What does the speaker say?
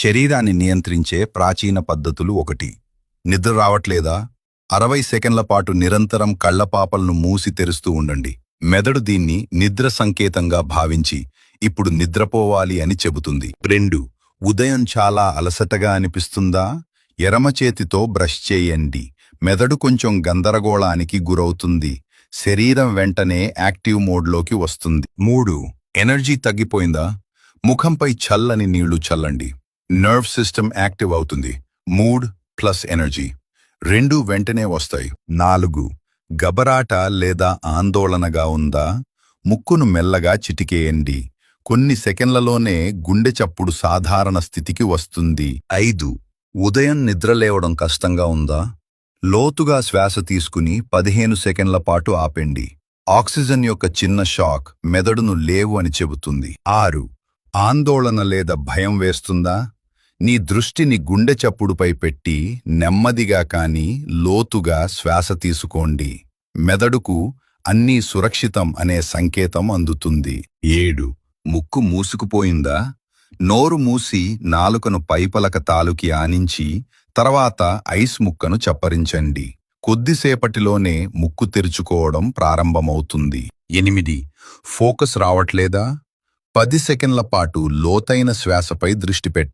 శరీరాన్ని నియంత్రించే ప్రాచీన పద్ధతులు 1. నిద్ర రావట్లేదా? 60 సెకండ్ల పాటు నిరంతరం కళ్లపాపలను మూసి తెరుస్తూ ఉండండి. మెదడు దీన్ని నిద్ర సంకేతంగా భావించి ఇప్పుడు నిద్రపోవాలి అని చెబుతుంది. 2. ఉదయం చాలా అలసటగా అనిపిస్తుందా? ఎడమ చేతితో బ్రష్ చేయండి. మెదడు కొంచెం గందరగోళానికి గురవుతుంది. శరీరం వెంటనే యాక్టివ్ మోడ్లోకి వస్తుంది. 3. ఎనర్జీ తగ్గిపోయిందా? ముఖంపై చల్లని నీళ్లు చల్లండి. నర్వ్ సిస్టమ్ యాక్టివ్ అవుతుంది. మూడ్ ప్లస్ ఎనర్జీ రెండూ వెంటనే వస్తాయి. 4. గబరాట లేదా ఆందోళనగా ఉందా? ముక్కును మెల్లగా చిటికేయండి. కొన్ని సెకండ్లలోనే గుండె చప్పుడు సాధారణ స్థితికి వస్తుంది. 5. ఉదయం నిద్రలేవడం కష్టంగా ఉందా? లోతుగా శ్వాస తీసుకుని 15 సెకండ్ల పాటు ఆపండి. ఆక్సిజన్ యొక్క చిన్న షాక్ మెదడును లేవు అని చెబుతుంది. 6. ఆందోళన లేదా భయం వేస్తుందా? నీ దృష్టిని గుండె చప్పుడుపై పెట్టి నెమ్మదిగా కానీ లోతుగా శ్వాస తీసుకోండి. మెదడుకు అన్నీ సురక్షితం అనే సంకేతం అందుతుంది. 7. ముక్కు మూసుకుపోయిందా? నోరు మూసి నాలుకను పైపలక తాలుకి ఆనించి తర్వాత ఐస్ ముక్కను చప్పరించండి. కొద్దిసేపటిలోనే ముక్కు తెరుచుకోవడం ప్రారంభమవుతుంది. 8. ఫోకస్ రావట్లేదా? 10 సెకండ్ల పాటు లోతైన శ్వాసపై దృష్టి పెట్టండి.